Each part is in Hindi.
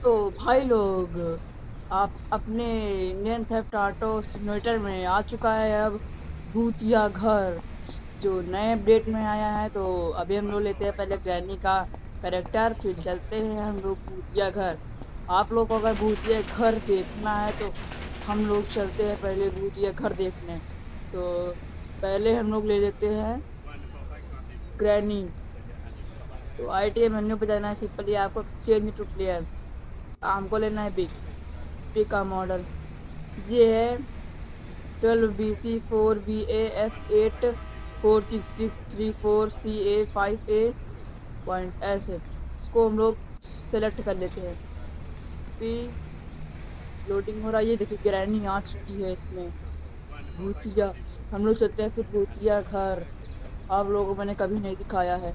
तो भाई लोग, आप अपने इंडियन थेफ्ट ऑटो सिमुलेटर में आ चुका है अब भूतिया घर, जो नए अपडेट में आया है। तो अभी हम लोग लेते हैं पहले ग्रैनी का करेक्टर, फिर चलते हैं हम लोग भूतिया घर। आप लोग को अगर भूतिया घर देखना है तो हम लोग चलते हैं पहले भूतिया घर देखने। तो पहले हम लोग ले लेते हैं ग्रैनी। तो आईटी मेन्यू पे जाना है, सिंपली आपको चेंज टू प्लेयर, हमको लेना है बिग बिग का मॉडल। ये है 12BC4BA8466346CA5A ऐसे। इसको हम लोग सेलेक्ट कर लेते हैं। फिर लोडिंग हो रहा है, ये देखिए ग्रैनी आ चुकी है इसमें भूतिया। हम लोग चलते हैं फिर भूतिया घर। आप लोगों को मैंने कभी नहीं दिखाया है,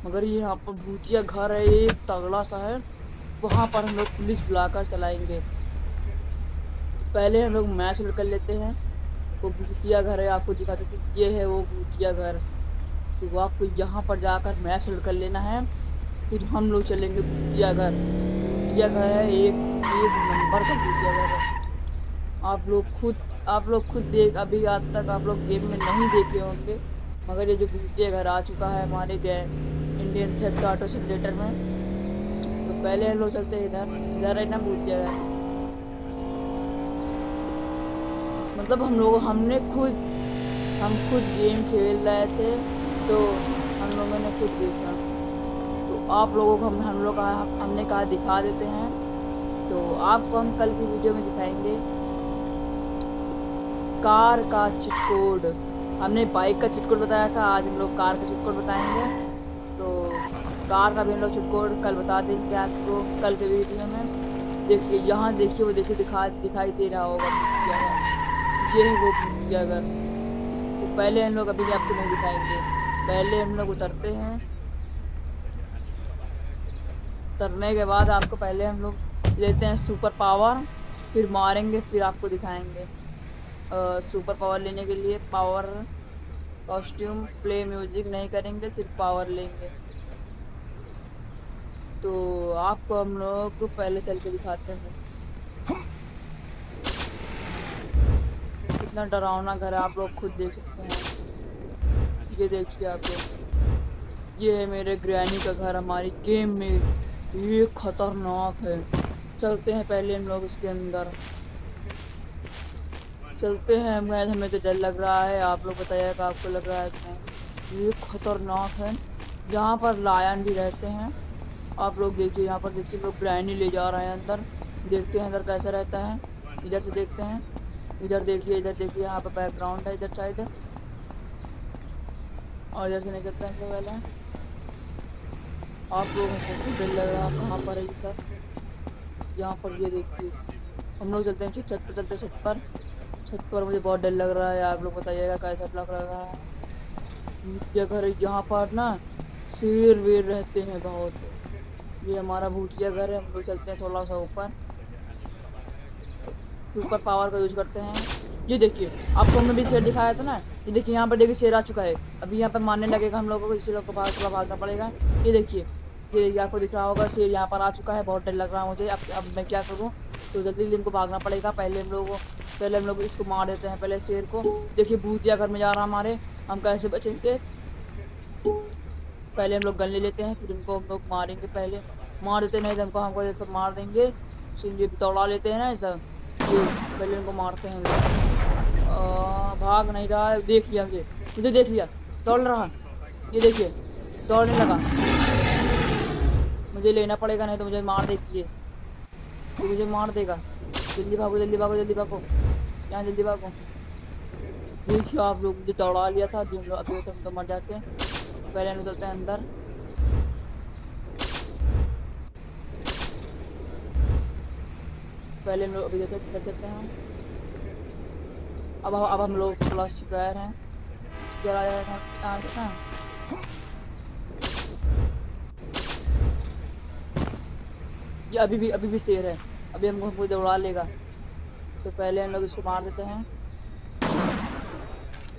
मगर ये यहाँ पर भूतिया घर है, एक तगड़ा सा है। वहां पर हम लोग पुलिस बुलाकर चलाएंगे। पहले हम लोग मैच कर लेते हैं। वो भूतिया घर है, आपको दिखाते थे, ये है वो भूतिया घर। तो वो आपको यहाँ पर जाकर मैच कर लेना है। फिर हम लोग चलेंगे भूतिया घर। भूतिया घर है, एक एक नंबर का भूतिया घर है। आप लोग खुद देख, अभी आज तक आप लोग गेम में नहीं देखे होंगे, मगर ये जो भूतिया घर आ चुका है हमारे इंडियन थेफ्ट ऑटो सिमुलेटर में। तो पहले हम लोग चलते हैं इधर। इधर है ना भूतिया घर। मतलब हम खुद गेम खेल रहे थे, तो हम लोगों ने खुद देखा। तो आप लोगों को हमने कहा दिखा देते हैं। तो आपको हम कल की वीडियो में दिखाएंगे कार का चिट कोड। हमने बाइक का चिट कोड बताया था, आज हम लोग कार का चिट कोड बताएंगे। तो कार का भी हम लोग चिट कोड कल बता देंगे आपको कल के वीडियो में। देखिए यहाँ देखिए, वो देखिए दिखाई दे रहा होगा भूतिया घर। ये है वो भूतिया घर। तो पहले हम लोग अभी आपको नहीं दिखाएंगे, पहले हम लोग उतरते हैं। उतरने के बाद आपको पहले हम लोग लेते हैं सुपर पावर, फिर मारेंगे, फिर आपको दिखाएंगे। सुपर पावर लेने के लिए पावर कॉस्ट्यूम प्ले म्यूजिक नहीं करेंगे, सिर्फ पावर लेंगे। तो आपको हम लोग पहले चल के दिखाते हैं। कितना डरावना घर है, आप लोग खुद देख सकते हैं। ये देखिए आप लोग, ये है मेरे ग्रैनी का घर हमारी गेम में। ये खतरनाक है। चलते हैं पहले हम लोग इसके अंदर। चलते हैं। हमें तो डर लग रहा है, आप लोग बताइएगा आपको लग रहा है कि नहीं। ये खतरनाक है। यहाँ पर लायन भी रहते हैं। आप लोग देखिए, यहाँ पर देखिए लोग ग्रैनी ले जा रहे हैं अंदर। देखते हैं अंदर कैसा रहता है। इधर से देखते हैं। इधर देखिए यहाँ पर बैकग्राउंड है, इधर साइड है। और इधर से नहीं चलते हैं पहले। आप लोगों को डर लग रहा है, कहाँ पर है ये सर। यहाँ पर ये देखिए, हम लोग चलते हैं छत पर, चलते हैं छत पर। छत पर मुझे बहुत डर लग रहा है, आप लोग बताइएगा कैसा लग रहा है। भूतिया घर है, यहाँ पर ना शेर वेर रहते हैं बहुत। ये हमारा भूतिया घर है। हम लोग चलते हैं थोड़ा सा ऊपर, सुपर पावर का यूज करते हैं। ये देखिए, आपको हमने भी शेर दिखाया था ना। ये देखिए यहाँ पर देखिए शेर आ चुका है। अभी यहाँ पर मारने लगेगा हम लोगों को, इसी लोग को थोड़ा भागना पड़ेगा। ये देखिए आपको दिख रहा होगा, शेर यहाँ पर आ चुका है। बहुत डर लग रहा है मुझे। अब मैं क्या करूँ। तो जल्दी इनको भागना पड़ेगा। पहले हम लोग इसको मार देते हैं, पहले शेर को। देखिए भूतिया घर में जा रहा हमारे, हम कैसे बचेंगे। पहले हम लोग गन ले लेते हैं, फिर इनको हम लोग मारेंगे। पहले मार देते नहीं तो हमको ये सब मार देंगे। ये दौड़ा लेते हैं ना ये सब। ये पहले इनको मारते हैं हम लोग। भाग नहीं रहा है, देख लिया मुझे देख लिया, दौड़ रहा। ये देखिए दौड़ने लगा। मुझे लेना पड़ेगा, नहीं तो मुझे मार देगी ये मुझे मार देगा। जल्दी भागो जल्दी भागो जल्दी भागो, यहाँ जल्दी भागो। देखिए आप लोग, मुझे दौड़ा लिया था। अभी तो हम तो मर जाते हैं। पहले हम चलते हैं अंदर। पहले हम लोग अभी कर देते हैं। अब हम लोग थोड़ा शिकार हैं। क्या आया है। ये अभी भी शेर है, अभी हमको दौड़ा लेगा। तो पहले हम लोग इसको मार देते हैं।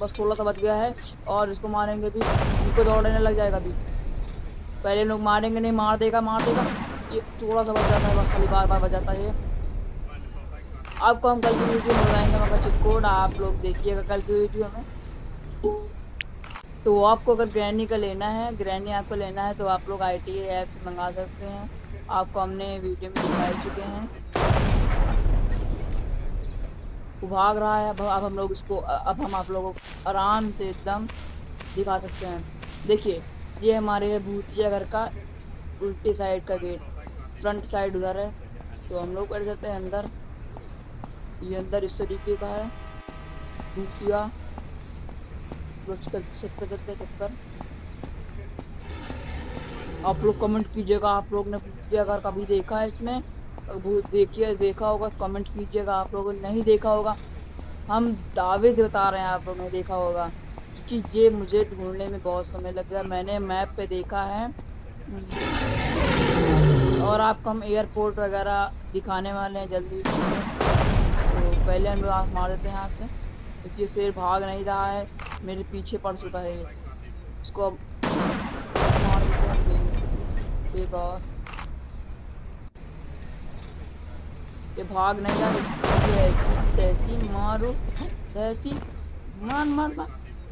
बस थोड़ा सा बच गया है, और इसको मारेंगे भी, इनको दौड़ने लग जाएगा अभी। पहले हम लोग मारेंगे नहीं, मार देगा। ये थोड़ा सा बच जाता है, बस खाली बार बार बच जाता है ये। आपको हम कल की वीडियो में बताएंगे मगर चिट कोड, आप लोग देखिएगा कल की वीडियो में। तो आपको अगर ग्रैनी का लेना है, ग्रैनी आपको लेना है तो आप लोग ITA ऐप से मंगा सकते हैं। आपको हमने वीडियो में दिखा ही चुके हैं। वो भाग रहा है, अब हम लोग इसको अब हम आप लोगों को आराम से एकदम दिखा सकते हैं। देखिए, ये हमारे है भूतिया घर का उल्टे साइड का गेट, फ्रंट साइड उधर है। तो हम लोग कर जाते हैं अंदर। ये अंदर इस तरीके का है भूतिया। लोग छत पर चलते हैं, छत पर। आप लोग कमेंट कीजिएगा, आप लोग ने भूतिया घर कभी देखा है इसमें? भूत देखिए, देखा होगा तो कमेंट कीजिएगा। आप लोगों ने नहीं देखा होगा, हम दावे से बता रहे हैं आप लोगों ने देखा होगा, क्योंकि ये मुझे ढूंढने में बहुत समय लग गया। मैंने मैप पे देखा है। और आपको हम एयरपोर्ट वगैरह दिखाने वाले हैं जल्दी। तो पहले हम लोग आँख मार देते हैं हाथ से, क्योंकि ये शेर भाग नहीं रहा है, मेरे पीछे पड़ चुका है ये। इसको अब मार देते हैं एक और। ये भाग नहीं रहा, इसको ऐसी तैसी मारो, ऐसी मार मार मार।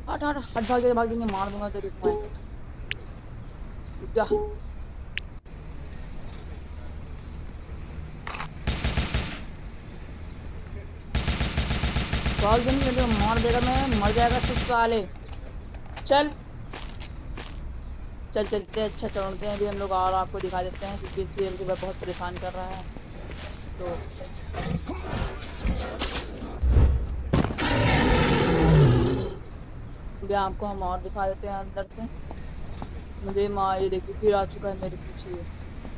हट हट हट, भागेंगे मार दूंगा तेरे को मैं। क्या भाग देंगे तो मार देगा, मैं मर जाएगा तू साले। चल चल चलते हैं, अच्छा चढ़ते हैं अभी हम लोग और आपको दिखा देते हैं, क्योंकि इसलिए मुझे बहुत परेशान कर रहा है। तो अभी आपको हम और दिखा देते हैं अंदर से। मुझे मार, ये देखिए फिर आ चुका है मेरे पीछे।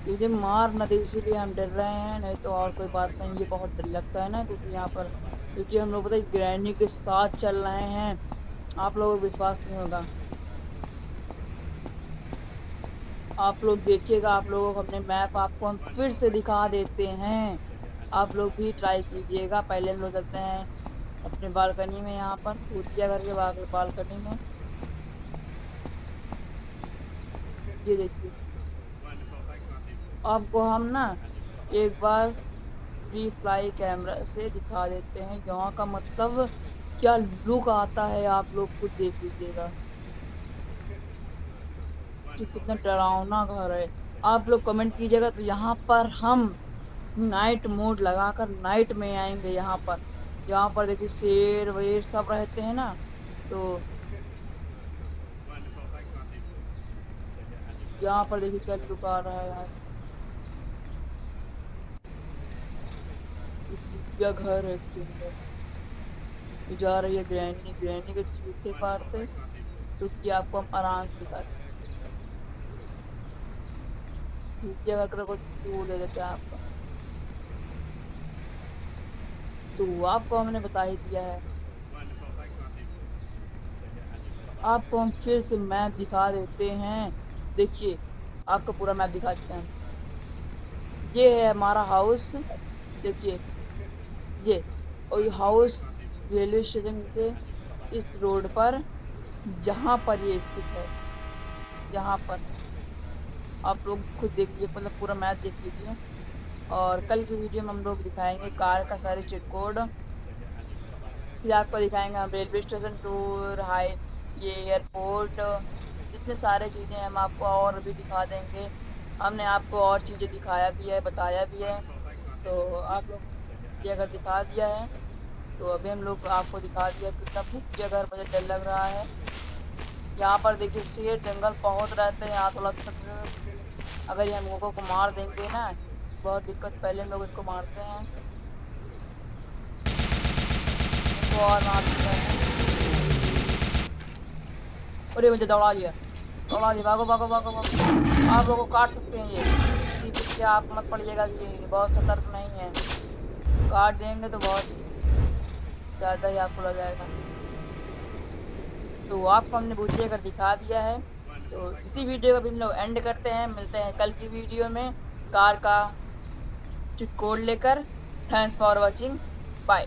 मुझे मार न दे इसीलिए हम डर रहे हैं, नहीं तो और कोई बात नहीं। ये बहुत डर लगता है ना, क्योंकि यहाँ पर, क्योंकि हम लोग पता है ग्रैनी के साथ चल रहे हैं। आप लोगों को विश्वास नहीं होगा। आप लोग देखिएगा, आप लोगों को अपने मैप आपको हम फिर से दिखा देते हैं। आप लोग भी ट्राई कीजिएगा। पहले हम लोग चलते हैं अपने बालकनी में, यहाँ पर भूतिया घर के बालकनी में। ये देखिए, आपको हम ना एक बार फ्री फ्लाई कैमरा से दिखा देते हैं यहाँ का, मतलब क्या लुक आता है, आप लोग खुद देख लीजिएगा कि कितना डरावना घर है। आप लोग कमेंट कीजिएगा। तो यहाँ पर हम नाइट मोड लगाकर नाइट में आएंगे। यहाँ पर देखिए शेर वेर सब रहते हैं ना। तो यहाँ पर देखिए क्या लुक आ रहा है यहाँ से। ये भूतिया घर है, इसके अंदर ये जा रही है ग्रैनी, ग्रैनी के जूते पाड़ते, क्योंकि आपको हम आराम से दिखाते हैं। भूतिया घर को टूर दे देते हैं आपको। तो आपको हमने बता ही दिया है। आपको हम फिर से मैप दिखा देते हैं। देखिए, आपको पूरा मैप दिखा देते हैं। ये है हमारा हाउस, देखिए ये। और ये हाउस रेलवे स्टेशन के इस रोड पर, यहाँ पर ये स्थित है। यहाँ पर आप लोग खुद देख लीजिए, मतलब पूरा मैप देख लीजिए। और कल की वीडियो में हम लोग दिखाएंगे कार का सारे चिट कोड। फिर आपको दिखाएंगे हम रेलवे स्टेशन टूर, हाई, ये एयरपोर्ट, जितने सारे चीज़ें हम आपको और भी दिखा देंगे। हमने आपको और चीज़ें दिखाया भी है, बताया भी है। तो आप लोग ये अगर दिखा दिया है, तो अभी हम लोग आपको दिखा दिया कितना भूतिया घर, मुझे डर लग रहा है। यहाँ पर देखिए शेर जंगल बहुत रहते हैं यहाँ, थोड़ा अगर ये हम लोगों को मार देंगे ना, बहुत दिक्कत। पहले हम लोग इनको मारते हैं, इनको और मारते हैं। अरे मुझे दौड़ा लिया, दौड़ा लिया, भागो भागो भागो भागो। आप लोगों को काट सकते हैं ये, पीछे आप मत पड़िएगा कि ये बहुत सतर्क नहीं है। काट देंगे तो बहुत ज़्यादा ही आपको लग जाएगा। तो आपको हमने भूतिया कर दिखा दिया है। तो इसी वीडियो को भी हम लोग एंड करते हैं। मिलते हैं कल की वीडियो में कार का कोड लेकर। Thanks for watching, bye.